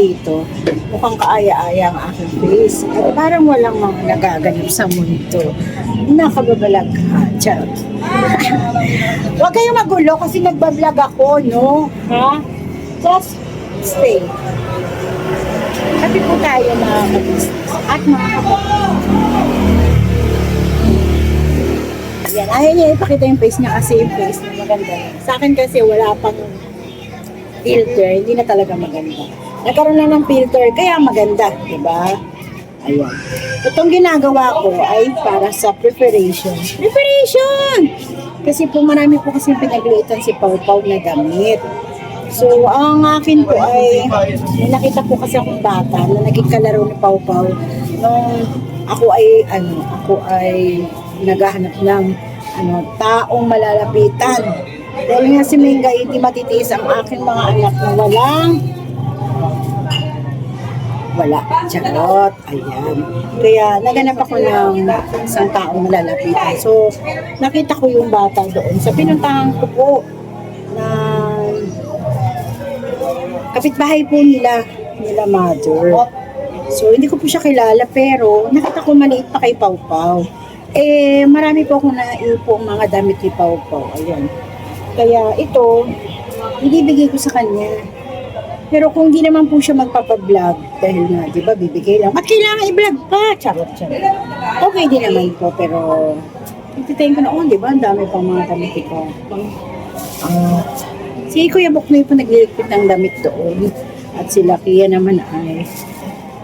dito, mukhang kaaya-aya ang aking face. At parang walang mga nagaganap sa mundo. Nakababalag ka. Charot. Huwag kayong magulo kasi nagbablog ako, no? Ha? Just stay. Happy po tayo mga ka-business at mga kapatid. Yan, ayaw niya ipakita yung face niya kasi yung face niya maganda. Sa akin kasi wala pang filter, hindi na talaga maganda. Nagkaroon na ng filter, kaya maganda, di ba? Ayan. Itong ginagawa ko ay para sa preparation. Preparation! Kasi po marami po kasi pinagliitan si Pau Pau na damit. So, ang akin po ay, may nakita po kasi akong bata na naging kalaro ni Pau Pau nung ako ay naghahanap ng taong malalapitan. Dahil nga si Minga, hindi matitiis ang aking mga anak na wala. Charot. Ayan. Kaya naganap ako ng isang taong malalapitan. So, nakita ko yung bata doon. Sa pinuntahan ko po na kapitbahay po nila mother. So, hindi ko po siya kilala pero nakita ko maliit pa kay Pau Pau. Marami po akong naipong mga damit ni Pau Pau. Ayan. Kaya ito, ibibigay ko sa kanya. Pero kung di naman po siya magpapablog, dahil nga, di ba, bibigay lang. At kailangan i-vlog pa. Charot. Okay din naman po, pero ititayin ko na, di ba, ang dami pang mga damit ito. Si Kuya Buknoy po nagliligpit ng damit doon. At si Lakia naman ay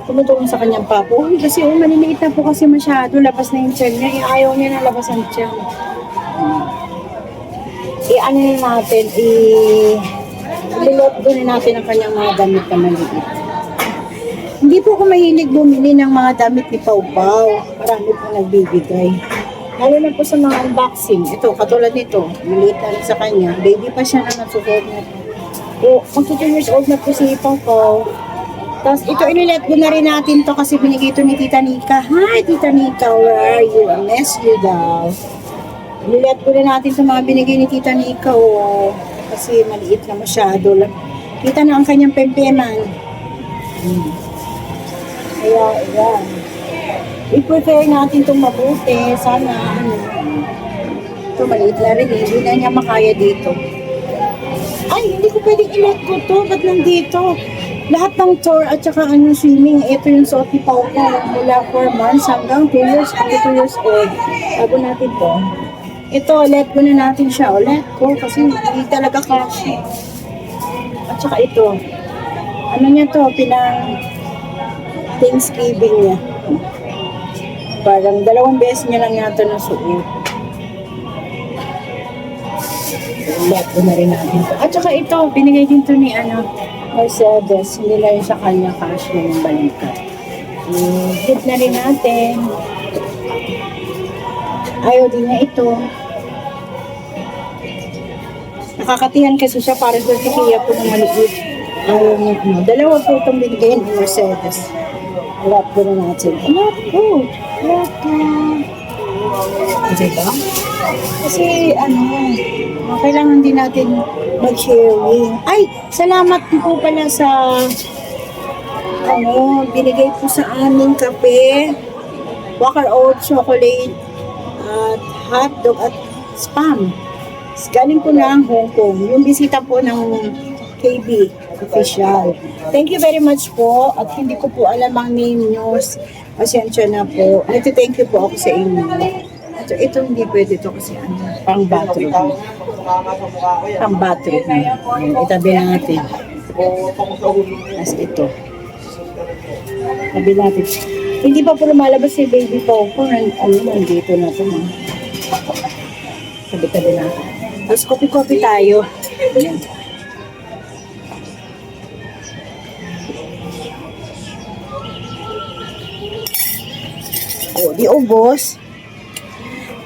tumutulong sa kanyang papo. Kasi maliliit na po kasi masyado. Labas na yung tiyan niya. Ayaw niya na labas ang tiyan. Ano natin, ilot doon natin ang kanyang mga damit na maliit. Hindi po ako mahilig bumili ng mga damit ni Pau Pau. Marami po nagbibigay. Lalo na po sa mga unboxing. Ito, katulad nito. Maliit na rin sa kanya. Baby pa siya na nagsusuot na ito. Magto 2 years old na po si Pau Pau. Tapos ito, inilet ko na rin natin to kasi binigay ito ni Tita Nika. Hi, Tita Nika, where are you? I miss you daw. Inilet ko na natin sa mga binigay ni Tita Nika. Kasi maliit na masyado lang. Kita na ang kanyang pempeman. Kaya, ayan. I-prepare natin itong mabuti. Sana, ito maliit na rin. Hindi na niya makaya dito. Ay, hindi ko pwedeng i-let go to. Ba't nandito? Lahat ng tour at saka swimming, ito yung suot ni Pau Pau mula 4 months hanggang 2 years old. Bago natin to. Ito, let go na natin siya. Let go kasi hindi talaga kasi. At saka ito. Ano niya to? Pinang Thanksgiving niya. Parang 2 beses niya lang yata na suot. Let go na rin natin to. At saka ito, binigay din to ni Mercedes. Hindi na yun sa kanya cash yung balikat. Hit na rin natin. Ayaw din niya ito. Nakakatihan kasi siya para sa tikiya po ng maliit. Ayaw niya. 2 po itong binigay ni Mercedes. Let go na natin. Let go. Diba? Kasi kailangan din natin mag-sharing. Ay, salamat po pala sa binigay po sa amin kape, Walker Oat chocolate, at hotdog at spam. Galing po ng Hong Kong. Yung bisita po ng KB official. Thank you very much po. At hindi ko po alam ang name nyo. Pasensya na po. Thank you po ako sa inyo. Ito hindi pwede ito kasi pang bathroom. Pang bathroom. Itabi natin. As ito. Tabi natin. Hindi pa po lumalabas si baby Pau Pau. Nandito na ito. Tabi-tabi natin. Tapos kopi-kopi tayo. Ayan. Di ubos.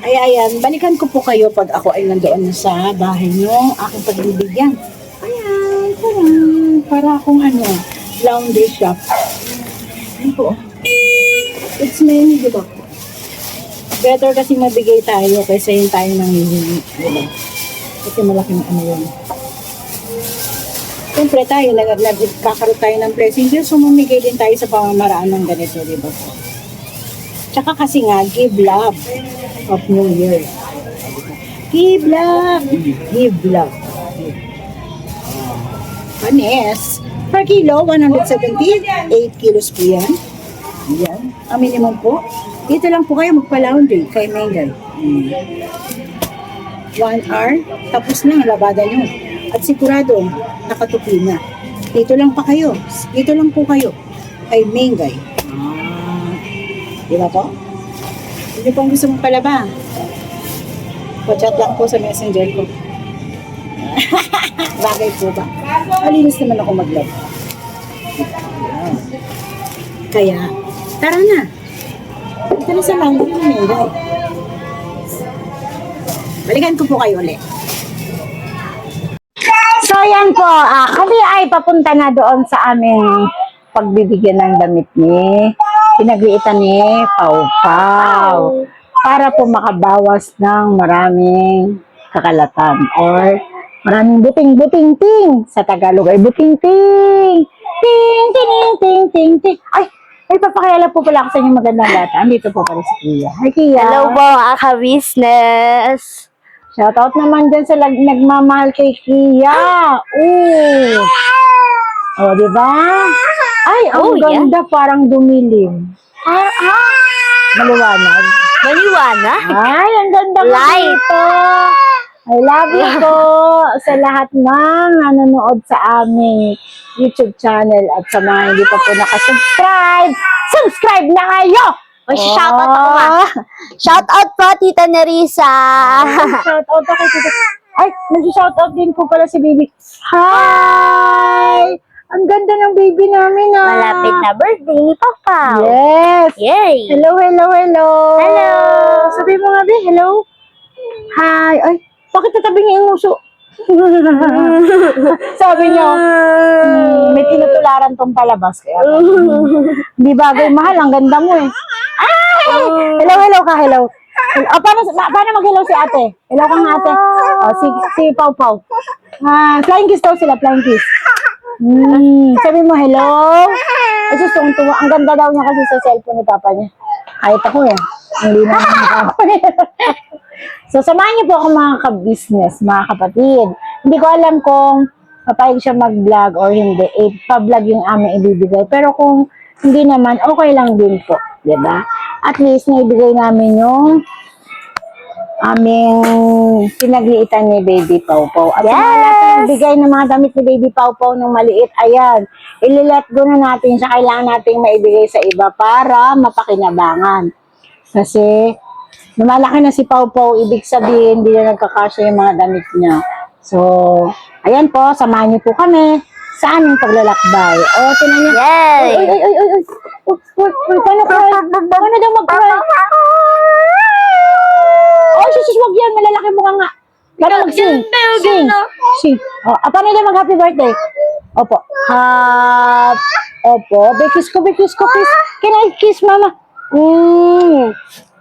Ay, ayan. Balikan ko po kayo pag ako ay nandoon sa bahay nyo. Aking pagbibigyan. Ayan. Para akong laundry shop. Ayan po. It's many, diba? Better kasi mabigay tayo kaysa yung tayo nang hihingi. Diba? Kasi malaking yun. Siyempre tayo, nagkakaroon tayo ng blessing. Diyos, sumamigay din tayo sa pamamaraan ng ganito, di ba po? Tsaka kasi nga, give love of New Year. Give love. Give love. Panes. Per kilo, 170. 8 kilos po yan. Yan. Ang minimum po. Dito lang po kayo magpa-laundry kay Mengay. 1 hour, tapos na ang labada nyo. At sigurado, nakatupi na. Dito lang pa kayo. Dito lang po kayo kay Mengay. Di ba po? Hindi po ang gusto mong palaba. Pa-chat lang po sa messenger ko. Bagay po ba? Malinis naman ako mag-love. Kaya, tara na. Ito na sa lang. Balikan ko po kayo ulit. So yan po, kami ay papunta na doon sa aming pagbibigyan ng damit ni pinagliitan ni Pau Pau para po makabawas ng maraming kakalatan or maraming buting-buting-ting. Sa Tagalog ay buting-ting. Ting, ting, ting, ting, ting. Ay, papakilala po pala ako sa inyo magandang bata. Andito po pala si Kia. Hi, Kia. Hello po mga ka-business. Shoutout naman dyan sa nagmamahal kay Kia. Ooh. O, di ba? Ay, ang ganda. Parang dumilim. Maliwanag. Maliwanag. Ay, ang ganda mo Light. dito. I love you po sa lahat ng nanonood sa aming YouTube channel at sa mga hindi pa po nakasubscribe. Subscribe na kayo! Shoutout ako ma. Shoutout po, Tita Nerissa. Shoutout ako kay Tita. Ay, nag-shoutout din po pala si baby. Hi! Ang ganda ng baby namin Malapit na birthday ni Papa. Yes! Yay! Hello, hello, hello! Hello! Sabi mo nga, be, hello? Hi! Ay, bakit tatabi niya yung uso? Sabi niyo, may tinutularan tong palabas. Kaya, di bagay mahal, ang ganda mo eh. Ay! Hello, hello ka, hello. Paano mag-hello si ate? Hello ka nga ate. Si Pau Pau. Flying kiss daw sila, flying kiss. Sabi mo, hello? Ay, tuwa. Ang ganda daw niya kasi sa cellphone ni papa niya. Kahit ako eh. Hindi na ako So, samahan niyo po ako mga ka-business, mga kapatid. Hindi ko alam kung papayag siya mag-vlog or hindi. Pa-vlog yung aming ibibigay. Pero kung hindi naman, okay lang din po. Diba? At least, naibigay namin yung aming pinagliitan ni Baby Pau Pau. At sa mga lahat ng bigay ng mga damit ni Baby Pau Pau ng maliit, ayan, ililet go na natin siya. Kailangan natin maibigay sa iba para mapakinabangan. Kasi, lumalaki na si Pau Pau, ibig sabihin, hindi na nagkakasya yung mga damit niya. So, ayan po, samahan niyo po kami sa aming paglalakbay. O, tinan niyo. Yay! Ay. Paano cry? Paano daw mag-cry? Oh, sus, wag yan. Malalaki mo ka nga. Paano mag-sing? Sing. Oh, paano daw mag-happy birthday? Opo. Opo. Kiss ko, kiss. Can I kiss, mama?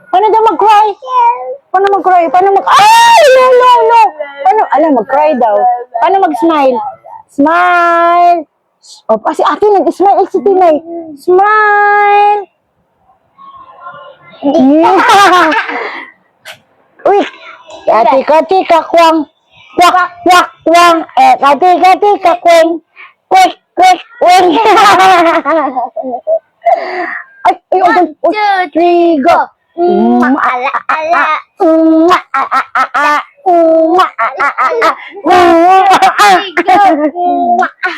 Paano daw mag-cry? Ay! No. Paano? Alam, mag-cry daw. Paano mag-smile? Smile! O, kasi ate nag-smile. Si Tinay. Smile! Uy! Katika, kwang. Kwang. Katika, kwang. Kwek. Ay, 1, 2, 3, go!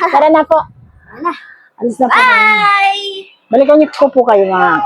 Tara na po. Alis na po. Bye! Balikan niyo ko po kayo mga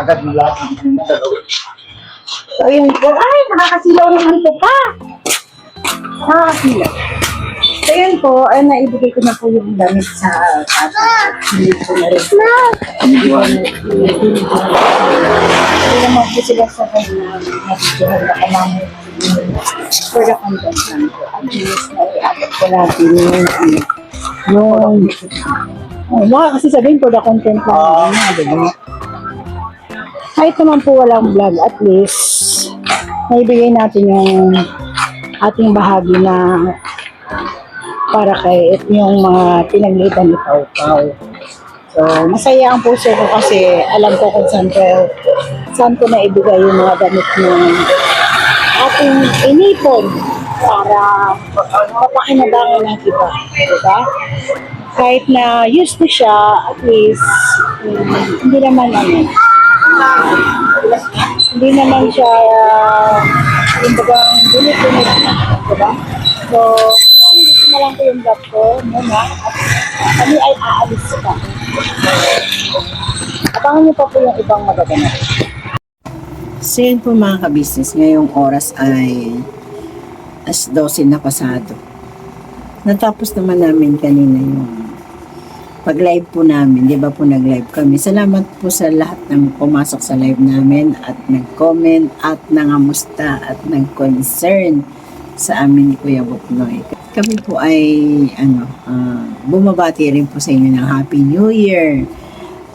agad mula. So, yun po. Ay, nakakasilaw naman po pa. Nakakasilaw. So, yun po, ay naibigay ko na po yung damit sa tata. Hindi ko na rin. Hindi naman po sila sa kanya nabigyan na kailangan for the content lang po. At least, naiabot ko natin yung baka kasi sabihin for the content lang. Diba? Kahit naman po walang vlog, at least, naibigay natin yung ating bahagi na para kay yung mga pinaglitan ni Pau Pau. So, masaya ang puso ko kasi alam ko kung saan ko na ibigay yung mga damit ng ating inipon para mapakinabangan ng iba. Diba? Kahit na used na siya, at least, hindi naman hindi naman siya yung bagang bunit-bunit. Diba? So, dito na lang po yung vlog ko muna at kami ay aalis pa. Abangan niyo pa po yung ibang magaganap. So yun po mga kabisnes, ngayong oras ay 12 na pasado. Natapos naman namin kanina yung pag-live po namin, di ba po nag-live kami. Salamat po sa lahat ng pumasok sa live namin at nag-comment at nangamusta at nag-concern sa amin ni Kuya Buknoy. Kami po ay bumabati rin po sa inyo ng Happy New Year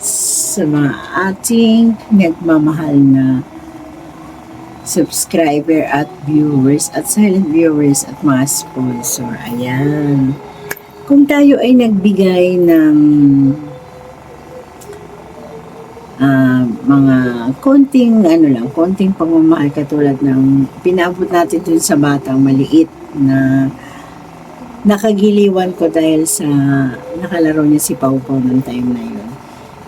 sa mga ating nagmamahal na subscriber at viewers at silent viewers at mga sponsor. Ayan. Kung tayo ay nagbigay ng mga konting pagmamahal katulad ng pinabot natin dun sa batang maliit na nakagiliwan ko dahil sa nakalaro niya si Pau Pau noong time na yun.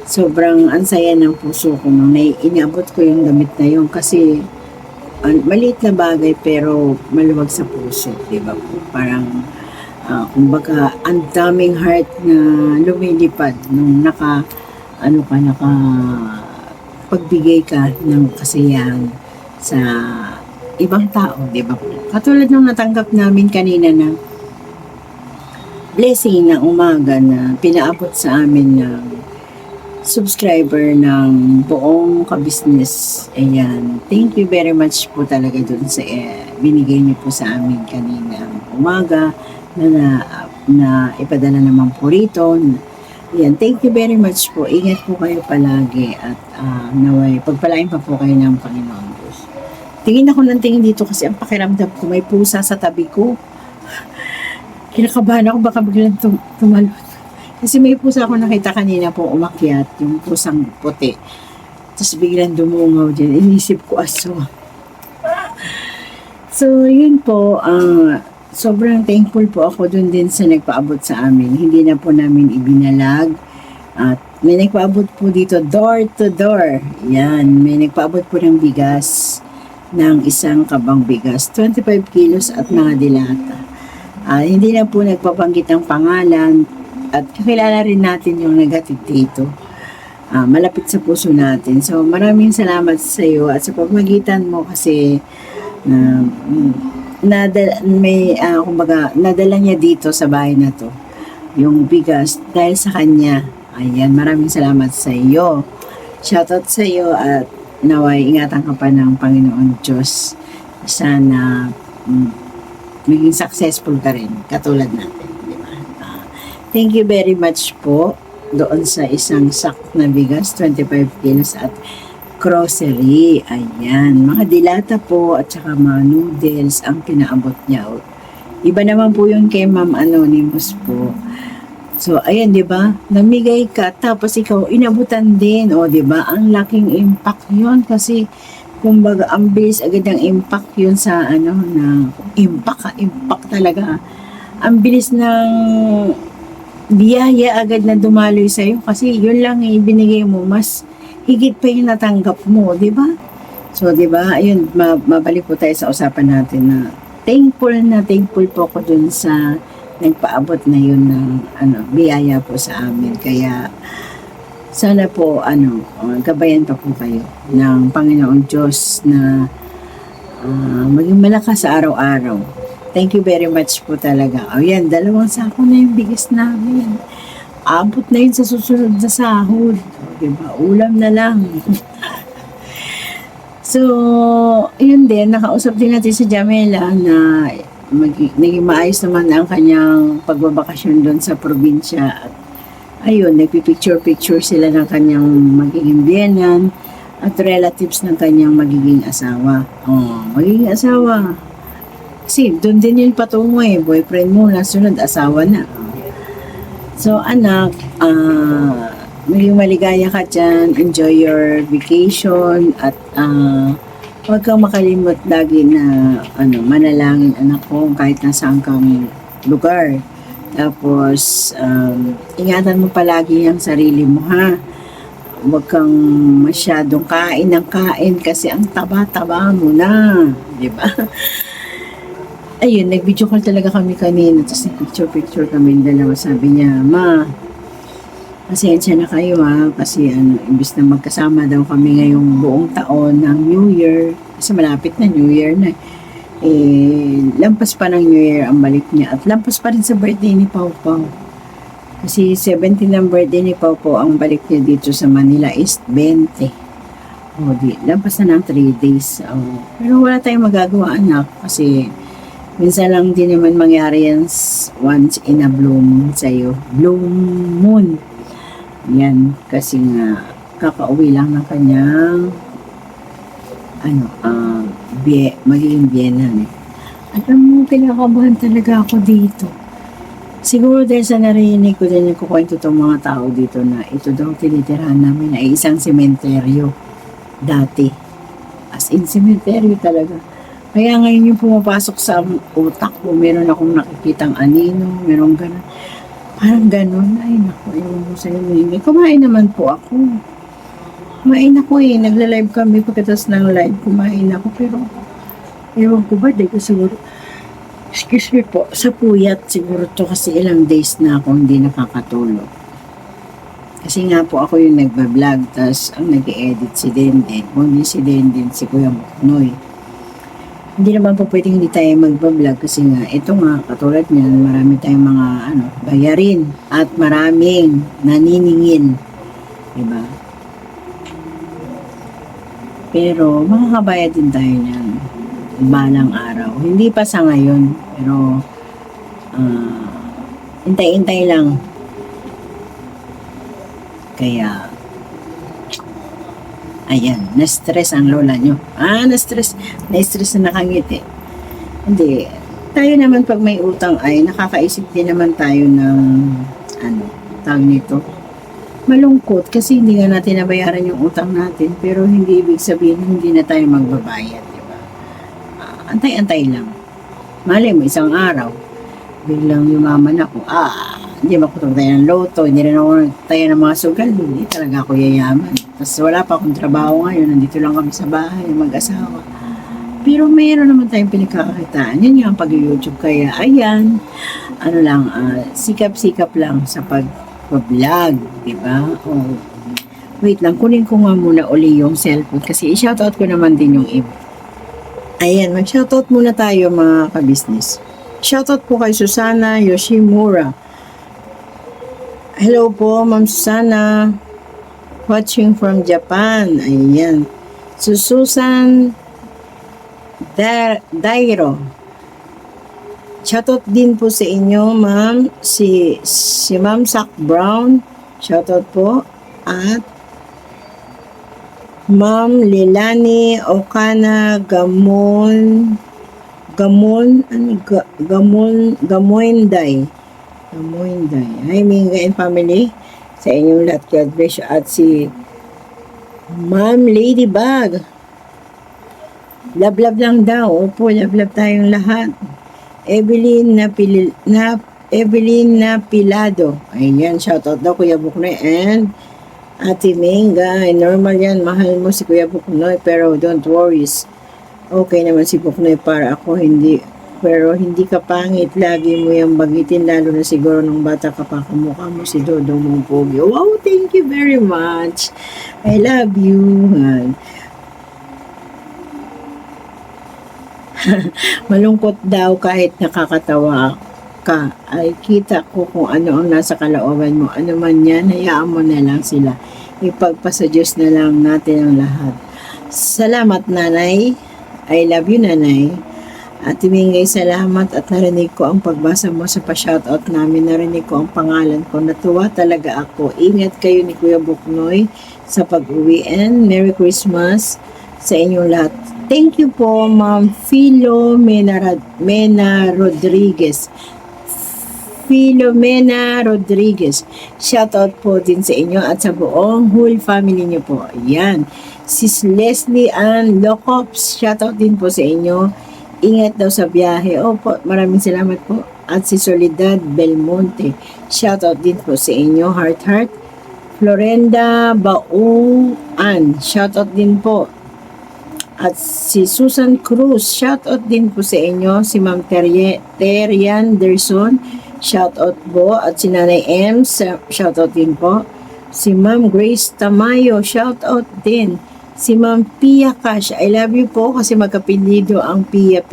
Sobrang ansaya ng puso ko nung inaabot ko yung damit na yun kasi maliit na bagay pero maluwag sa puso, di ba po? Parang kumbaga ang daming heart na lumilipad nung pagbigay ka ng kasiyahan sa ibang tao, di ba po? Katulad nung natanggap namin kanina na blessing ng umaga na pinaabot sa amin ng subscriber ng buong kabisnes. Ayan. Thank you very much po talaga dun sa binigay niyo po sa amin kanina umaga na ipadala naman po rito. Ayan. Thank you very much po. Ingat po kayo palagi at naway pagpalain pa po kayo ng Panginoon Diyos. Tingin ako ng tingin dito kasi ang pakiramdam ko may pusa sa tabi ko. Kinakabahan ako baka biglang tumalon. Kasi may pusa ako nakita kanina po umakyat, yung pusang puti. Tapos biglang dumungaw dyan. Inisip ko aso. So, yun po. Sobrang thankful po ako dun din sa nagpaabot sa amin. Hindi na po namin ibinalag. At may nagpaabot po dito door to door. Yan. May nagpaabot po ng bigas ng isang kabang bigas. 25 kilos at mga dilata. Hindi na po nagpapanggit ng pangalan. At kakilala rin natin yung naghatid dito. Malapit sa puso natin. So, maraming salamat sa iyo at sa pagmagitan mo kasi nadala niya dito sa bahay na to yung bigas dahil sa kanya. Ayan, maraming salamat sa iyo. Shoutout sa iyo at naway ingatan ka pa ng Panginoon Diyos. Sana maging successful ka rin katulad natin. Thank you very much po doon sa isang sack na bigas, 25 kilos at grocery. Ayan, mga dilata po at saka mga noodles ang pinaabot niya. Iba naman po yung kay Ma'am Anonymous po. So, ayan, di ba? Namigay ka, tapos ikaw inabutan din. O, di ba? Ang laking impact yun kasi kumbaga, ang bilis agad ng impact yun sa na impact talaga. Ang bilis ng biyaya agad na dumaloy sa'yo kasi yun lang ibinigay mo, mas higit pa yung natanggap mo, di ba? So, di ba, ayun, mabalik po tayo sa usapan natin na thankful po ako dun sa nagpaabot na yun ng biyaya po sa amin. Kaya, Sana po, gabayan pa po kayo ng Panginoong Diyos na maging malakas sa araw-araw. Thank you very much po talaga. O yan, 2 sako na yung bigas namin. Abot na yun sa susunod na sahod. O, diba? Ulam na lang. So, yun din, nakausap din natin si Jamela na naging maayos naman ang kanyang pagbabakasyon doon sa probinsya. At ayun, nagpipicture-picture sila ng kanyang magiging biyenan at relatives ng kanyang magiging asawa. Oh, magiging asawa. Kasi doon din yun patungo boyfriend mo, nasunod asawa na. So anak, maging maligaya ka dyan, enjoy your vacation at huwag kang makalimot lagi na manalangin anak ko kahit nasaan kang lugar. Tapos, ingatan mo palagi ang sarili mo, ha? Huwag kang masyadong kain ng kain kasi ang taba-taba mo na. Diba? Ayun, nag-video call talaga kami kanina. Tapos nag-picture kami dalawa. Sabi niya, Ma, pasensya na kayo ha. Kasi imbis na magkasama daw kami ngayong buong taon ng New Year. Kasi malapit na New Year na lampas pa ng New Year ang balik niya at lampas pa rin sa birthday ni Pau Pau. Kasi 17 ng birthday ni Pau Pau, ang balik niya dito sa Manila is 20. Lampas na ng 3 days. Pero wala tayong magagawa anak kasi minsan lang din naman mangyari yan once in a blue moon sa'yo. Blue moon. Yan, kasi nga kakauwi lang ng kanyang magiging biyenan. Alam mo, kinakabahan talaga ako dito. Siguro dahil sa narinig ko din nagkukwento itong mga tao dito na ito daw tinitirahan namin ay isang sementeryo dati. As in, sementeryo talaga. Kaya ngayon yung pumapasok sa utak ko, meron akong nakikitang anino, meron gano'n. Parang gano'n. Ay, naku, ewan ko sa'yo. Kumain naman po ako. Kumain ako nagla-live kami pagkatapos ng live, kumain ako pero ewan ko ba, di ko siguro, excuse me po, sa puyat siguro to kasi ilang days na ako hindi nakakatulog. Kasi nga po ako yung nagbablog, tas ang nag-edit si Denden, hindi si Denden, si Kuya Buknoy. Hindi naman po pwedeng hindi tayo magbablog kasi nga, ito nga, katulad niyan, marami tayong mga bayarin at maraming naniningil. Diba? Pero makakabayad din tayo niyan balang araw. Hindi pa sa ngayon, pero intay-intay lang. Kaya, ayan, na-stress ang lola nyo. Na-stress na nakangiti. Hindi, tayo naman pag may utang ay nakakaisip din naman tayo ng tawag nito, malungkot kasi hindi nga natin nabayaran yung utang natin pero hindi ibig sabihin hindi na tayo magbabayad, diba? Antay-antay lang. Malay mo, isang araw biglang yumaman ako, hindi makutong tayo ng loto, hindi rin ako tayo ng mga sugal, hindi talaga ako yayaman. Tapos wala pa akong trabaho ngayon, nandito lang kami sa bahay, mag-asawa. Pero mayroon naman tayong pinagkakakitaan. Yun yung pag-YouTube. Kaya, ayan, sikap-sikap lang sa pag-vlog, diba? Wait lang, kunin ko nga muna uli yung cellphone kasi i-shoutout ko naman din yung iba. Ayan, mag-shoutout muna tayo mga ka-business. Shoutout po kay Susana Yoshimura. Hello po, Ma'am Susana. Watching from Japan. Ayan. Susan Dairo. Shoutout din po sa inyo, ma'am. Si Ma'am Sak Brown. Shoutout po. At Ma'am Lilani Okana Gamoinday. Hi, Minga and family. Sa inyong lahat, God bless you. At si Ma'am Ladybug. Love lang daw. Opo, love tayong lahat. Evelyn na Pilado. Ayan, shoutout daw Kuya Buknoy and Ate Minga. Normal yan, mahal mo si Kuya Buknoy pero don't worry. Okay naman si Buknoy para ako hindi pero hindi ka pangit. Lagi mo yung bagitin, lalo na siguro nung bata ka pa, kamukha mo si Dodong mong pogi. Wow, thank you very much. I love you. Malungkot daw kahit nakakatawa ka. Ay kita ko kung ano ang nasa kalooban mo. Ano man yan, hayaan mo na lang sila. Ipagpasa Diyos na lang natin ang lahat. Salamat, Nanay. I love you, Nanay. At Mingay, salamat at narinig ko ang pagbasa mo sa pa-shoutout namin. Narinig ko ang pangalan ko. Natuwa talaga ako. Ingat kayo ni Kuya Buknoy sa pag-uwi and Merry Christmas sa inyong lahat. Thank you po, Ma'am Filomena Rodriguez. Filomena Rodriguez. Shoutout po din sa inyo at sa buong whole family niyo po. Ayan. Sis Leslie Ann Locops. Shoutout din po sa inyo. Ingat daw sa biyahe. Opo, maraming salamat po. At si Soledad Belmonte. Shoutout din po sa inyo. Heart. Florenda Bauan. Shoutout din po. At si Susan Cruz. Shoutout din po sa inyo. Si Ma'am Terian Derson. Shoutout po. At si Nanay Ems. Shoutout din po. Si Ma'am Grace Tamayo. Shoutout din. Si Ma'am Pia Cash, I love you po kasi magkapilido ang Pia.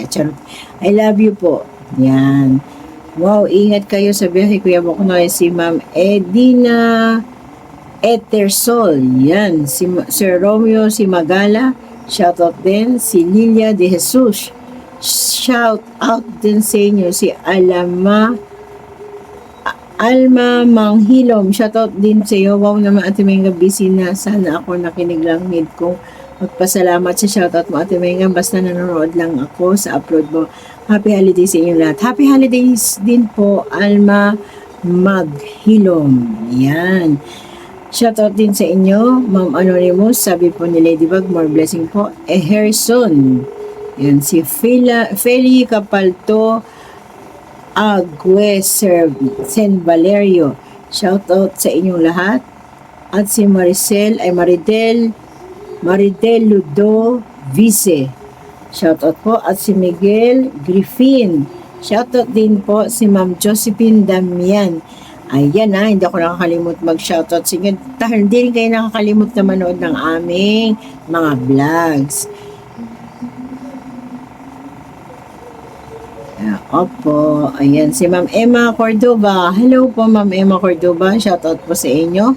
Charot. I love you po. Yan. Wow, ingat kayo sa biyahe, Kuya Buknoy. Si Ma'am Edina Etersol. Yan. Si Sir Romeo Simagala. Shout out din. Si Lilia De Jesus. Shout out din sa inyo. Si Alma Manghilom, shoutout din sa iyo. Wow naman, Ate Menga, busy na. Sana ako nakinig lang, need kong magpasalamat sa shoutout mo, Ate Menga. Basta nanonood lang ako sa upload mo. Happy holidays sa inyo lahat. Happy holidays din po, Alma Maghilom. Yan. Shoutout din sa inyo, Ma'am Anonymous. Sabi po ni Ladybug, more blessing po. Harrison. Yan, si Feli Capalto Agüe Sen Valerio. Shout out sa inyong lahat. At si Maridel Ludo Vice. Shout out po. At si Miguel Griffin. Shout out din po si Ma'am Josephine Damian. Ayan hindi ako nakakalimut mag-shoutout. Sige, hindi rin kayo nakakalimut na manood ng aming mga vlogs. Opo, ayan, si Ma'am Emma Cordoba. Hello po, Ma'am Emma Cordoba. Shoutout po sa inyo.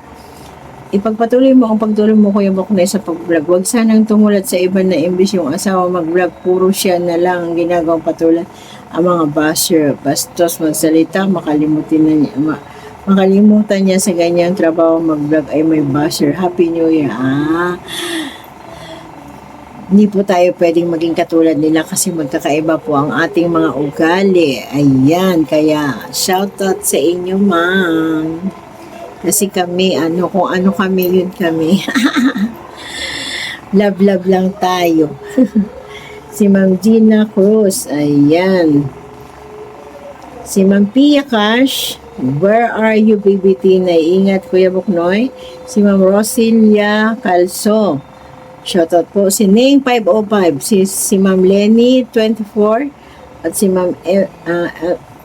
Ipagpatuloy mo ang pagtulong mo, Kuya Buknoy, sa pag-vlog. Huwag sanang tumulat sa iba na imbis yung asawa mag-vlog. Puro siya na lang ang ginagawang patulan. Ang mga basher, bastos magsalita, makalimutan niya sa ganyang trabaho mag-vlog ay may basher. Happy New Year. Hindi po tayo pwedeng maging katulad nila kasi magkakaiba po ang ating mga ugali. Ayan, kaya shoutout sa inyo, ma'am. Kasi kami, kung ano kami, yun kami. Love lang tayo. Si Ma'am Gina Cruz, ayan. Si Ma'am Pia Cash, where are you, baby Tina? Ingat, Kuya Buknoy. Si Ma'am Rosilia Calso. Shoutout po si Ning 505, si Ma'am Lenny 24 at si Ma'am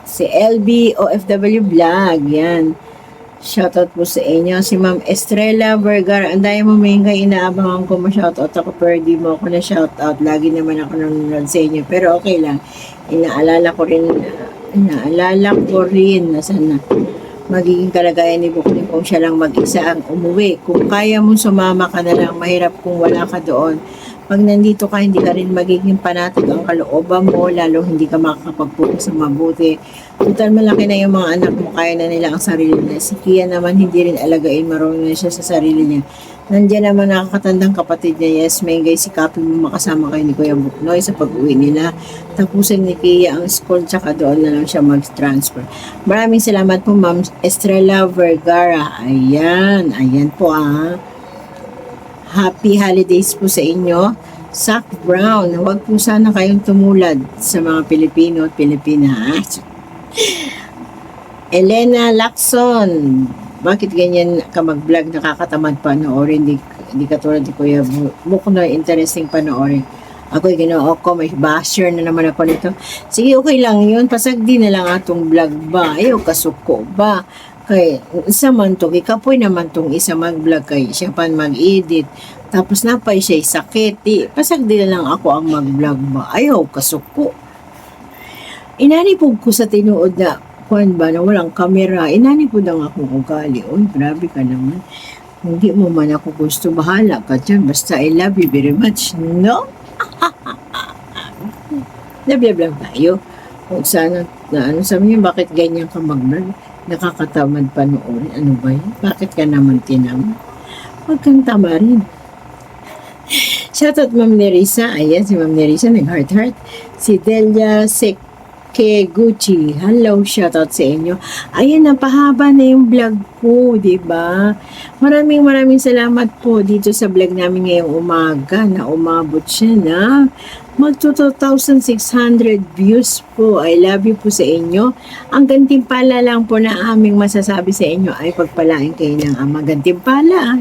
si LB OFW Vlog. Yan. Shoutout po sa inyo. Si Ma'am Estrella Vergara. Anday mo may inaabangan ko ma-shoutout ako pero di mo ako na-shoutout. Lagi naman ako nanonood sa inyo. Pero okay lang. Inaalala ko rin na sana magiging kalagayan ni Buknoy kung siya lang mag-isa ang umuwi. Kung kaya mong sumama ka na lang, mahirap kung wala ka doon. Pag nandito ka, hindi ka rin magiging panatig ang kalooban mo, lalo hindi ka makakapag-focus ng mabuti. Total malaki na yung mga anak mo, kaya na nila ang sarili nila. Si Kia naman, hindi rin alagain, marunong na siya sa sarili niya. Nandiyan naman nakakatandang kapatid niya, yes, may guys, sikapin mo makasama kayo ni Kuya Buknoy sa pag-uwi nila. Tapusin ni Kia ang school, tsaka doon na lang siya mag-transfer. Maraming salamat po, Ma'am Estrella Vergara. Ayan po Happy holidays po sa inyo. Zac Brown, huwag po sana kayong tumulad sa mga Pilipino at Pilipinas. Elena Lacson, bakit ganyan ka mag-vlog, nakakatamad panoorin, di katulad ni Kuya Buknoy, interesting panoorin. Ako'y ginoo ko, may basher na naman ako nito. Sige, okay lang yun. Pasagdi na lang atong vlog ba? Ayaw kasuko ba? Kay, isa man to, ikapoy naman tong isa mag-vlog kay siya pan mag-edit. Tapos napay siya sakit. Di, pasagdi na lang ako ang mag-vlog ba? Ayaw kasuko. Inanipog ko sa tinuod na kuan ba na walang kamera. Inanipod ang akong ugali. Uy, grabe ka naman. Hindi mo man ako gusto, bahala ka dyan. Basta I love you very much. No? Nablab lang tayo. Kung sana, na ano, sabi niyo, bakit ganyan ka mag-vlog? Nakakatamad panoorin. Ano ba yun? Bakit ka naman tinamad? Huwag kang tama rin. Shoutout Ma'am Nerissa. Ayan, si Ma'am Nerissa, nag-heart-heart. Si Delia Gucci. Hello, shoutout sa inyo. Ayan, napahaba na yung vlog ko, di ba? Maraming salamat po dito sa vlog namin ngayong umaga na umabot siya na mag 2,600 views po. I love you po sa inyo. Ang gantimpala lang po na aming masasabi sa inyo ay pagpalain kayo ng ama. Gantimpala.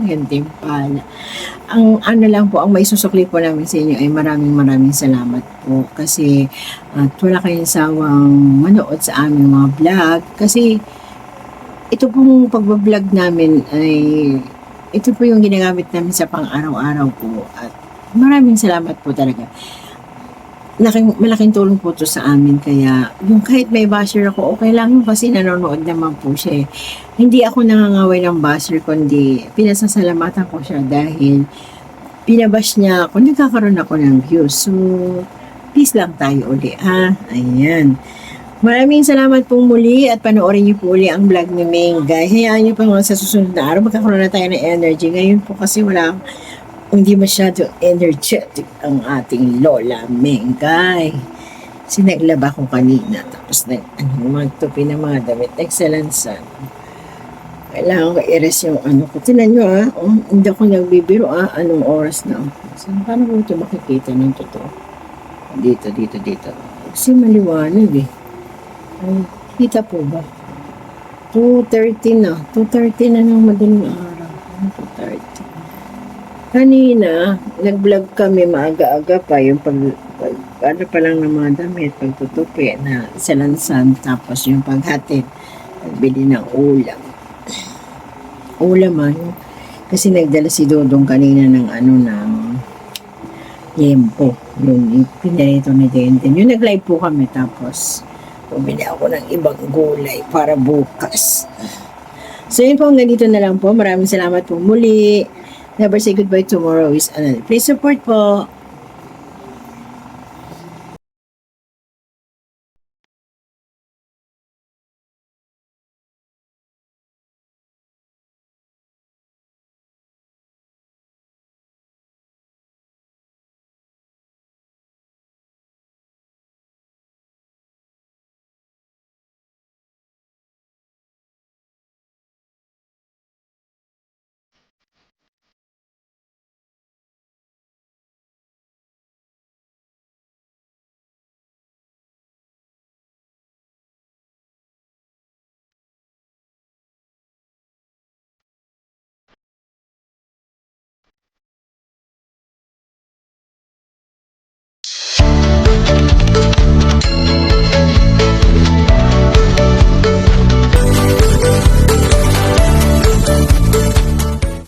Ang ano lang po, ang may susukli po namin sa inyo ay maraming salamat po. Kasi at wala kayong sawang manood sa aming mga vlog. Kasi ito pong pagbablog namin ay ito po yung ginagamit namin sa pang-araw-araw po. At maraming salamat po talaga. Malaking tulong po to sa amin, kaya yung kahit may basher ako, okay lang yun kasi nanonood naman po siya. Hindi ako nangangaway ng basher, kundi pinasasalamatan ko siya dahil pinabash niya ako, nagkakaroon ako ng views. So, peace lang tayo uli, ha? Ayan. Maraming salamat pong muli at panoorin niyo po uli ang vlog ni Mengay. Hayaan niyo pa sa susunod na araw, magkakaroon na tayo ng energy. Ngayon po kasi hindi masyado energetic ang ating Lola Mengay. Sinaglaba ko kanina, tapos magtupi ng mga damit. Excellent son. Kailangan ko i-rest yung ano ko. Tinan nyo hindi ako nagbibiro anong oras na ako. So, paano ko ito makikita ng totoo? Dito. Kasi maliwanag eh. Ay, kita po ba? 2:30 na. 2:30 na ng madaling araw. 2:30. Kanina, nag-vlog kami maaga-aga pa yung ano pa lang ng mga damit, pagtutupi na salansan, tapos yung paghatid, pagbili ng ulam. Kasi nagdala si Dodong kanina ng yempo, yung pinarito ni Denden. Yung nag-live po kami, tapos bumili ako ng ibang gulay para bukas. So yun po, hanggang dito na lang po. Maraming salamat po muli. Never say goodbye, tomorrow is another. Please support po.